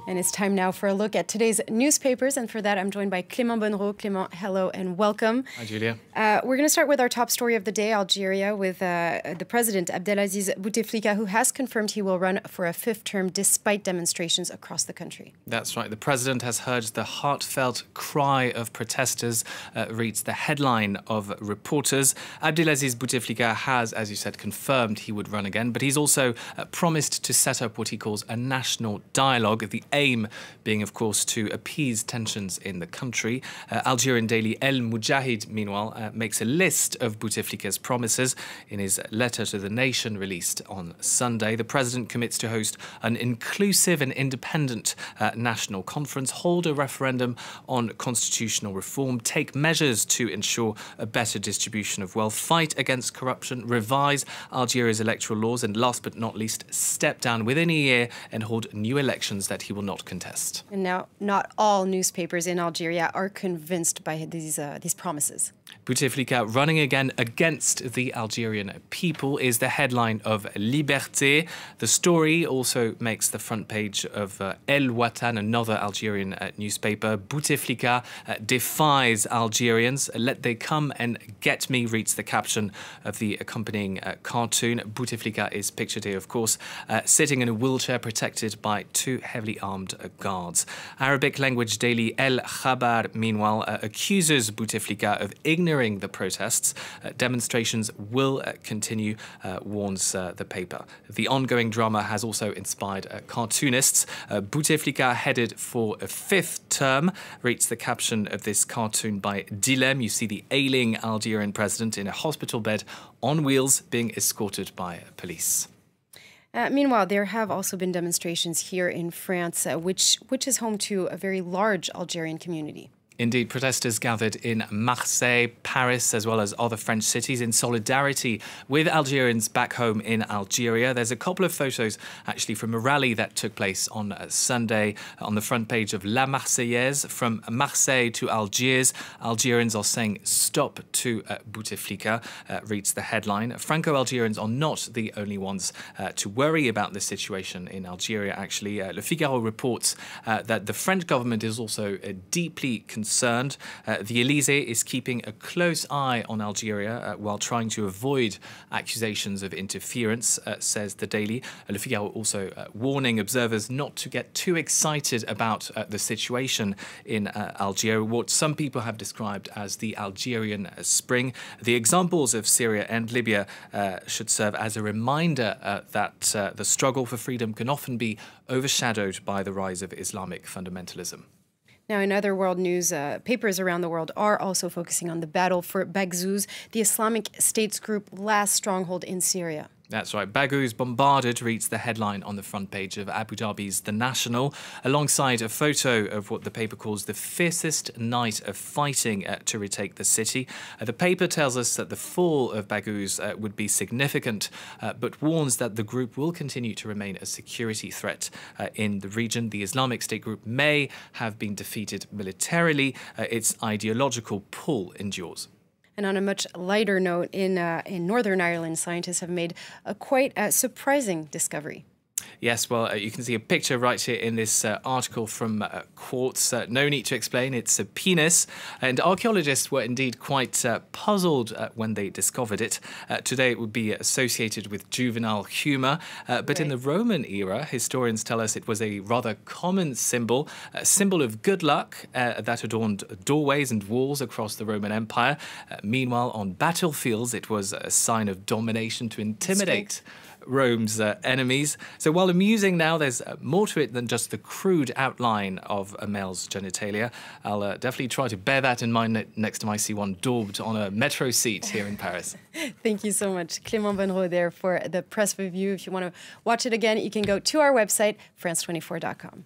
And it's time now for a look at today's newspapers. And for that, I'm joined by Clément Bonnereau. Clément, hello and welcome. Hi, Julia. We're going to start with our top story of the day, Algeria, with the president, Abdelaziz Bouteflika, who has confirmed he will run for a fifth term despite demonstrations across the country. That's right. The president has heard the heartfelt cry of protesters, reads the headline of reporters. Abdelaziz Bouteflika has, as you said, confirmed he would run again, but he's also promised to set up what he calls a national dialogue. The aim being, of course, to appease tensions in the country. Algerian daily El Mujahid, meanwhile, makes a list of Bouteflika's promises in his letter to the nation released on Sunday. The president commits to host an inclusive and independent national conference, hold a referendum on constitutional reform, take measures to ensure a better distribution of wealth, fight against corruption, revise Algeria's electoral laws, and last but not least, step down within a year and hold new elections that he will not contest. And now, not all newspapers in Algeria are convinced by these promises. Bouteflika running again against the Algerian people is the headline of Liberté. The story also makes the front page of El Watan, another Algerian newspaper. Bouteflika defies Algerians. Let they come and get me, reads the caption of the accompanying cartoon. Bouteflika is pictured here, of course, sitting in a wheelchair protected by two heavily armed guards. Arabic language daily El Khabar, meanwhile, accuses Bouteflika of ignoring the protests. Demonstrations will continue, warns the paper. The ongoing drama has also inspired cartoonists. Bouteflika headed for a fifth term, reads the caption of this cartoon by Dilem. You see the ailing Algerian president in a hospital bed on wheels being escorted by police. Meanwhile, there have also been demonstrations here in France, which is home to a very large Algerian community. Indeed, protesters gathered in Marseille, Paris, as well as other French cities in solidarity with Algerians back home in Algeria. There's a couple of photos, actually, from a rally that took place on Sunday on the front page of La Marseillaise. From Marseille to Algiers, Algerians are saying stop to Bouteflika, reads the headline. Franco-Algerians are not the only ones to worry about the situation in Algeria, actually. Le Figaro reports that the French government is also deeply concerned. The Elysée is keeping a close eye on Algeria while trying to avoid accusations of interference, says the Daily. Le Figaro also warning observers not to get too excited about the situation in Algeria, what some people have described as the Algerian Spring. The examples of Syria and Libya should serve as a reminder that the struggle for freedom can often be overshadowed by the rise of Islamic fundamentalism. Now, in other world news, papers around the world are also focusing on the battle for Baghouz, the Islamic State's group last stronghold in Syria. That's right. Baghouz bombarded, reads the headline on the front page of Abu Dhabi's The National, alongside a photo of what the paper calls the fiercest night of fighting to retake the city. The paper tells us that the fall of Baghouz would be significant, but warns that the group will continue to remain a security threat in the region. The Islamic State group may have been defeated militarily. Its ideological pull endures. And on a much lighter note, in Northern Ireland, scientists have made a quite surprising discovery. Yes, well, you can see a picture right here in this article from Quartz. No need to explain, it's a penis. And archaeologists were indeed quite puzzled when they discovered it. Today it would be associated with juvenile humour. But in the Roman era, historians tell us it was a rather common symbol, a symbol of good luck that adorned doorways and walls across the Roman Empire. Meanwhile, on battlefields, it was a sign of domination to intimidate Rome's enemies. So while amusing now, there's more to it than just the crude outline of a male's genitalia. I'll definitely try to bear that in mind next time I see one daubed on a metro seat here in Paris. Thank you so much. Clément Bonnereau there for the press review. If you want to watch it again, you can go to our website, france24.com.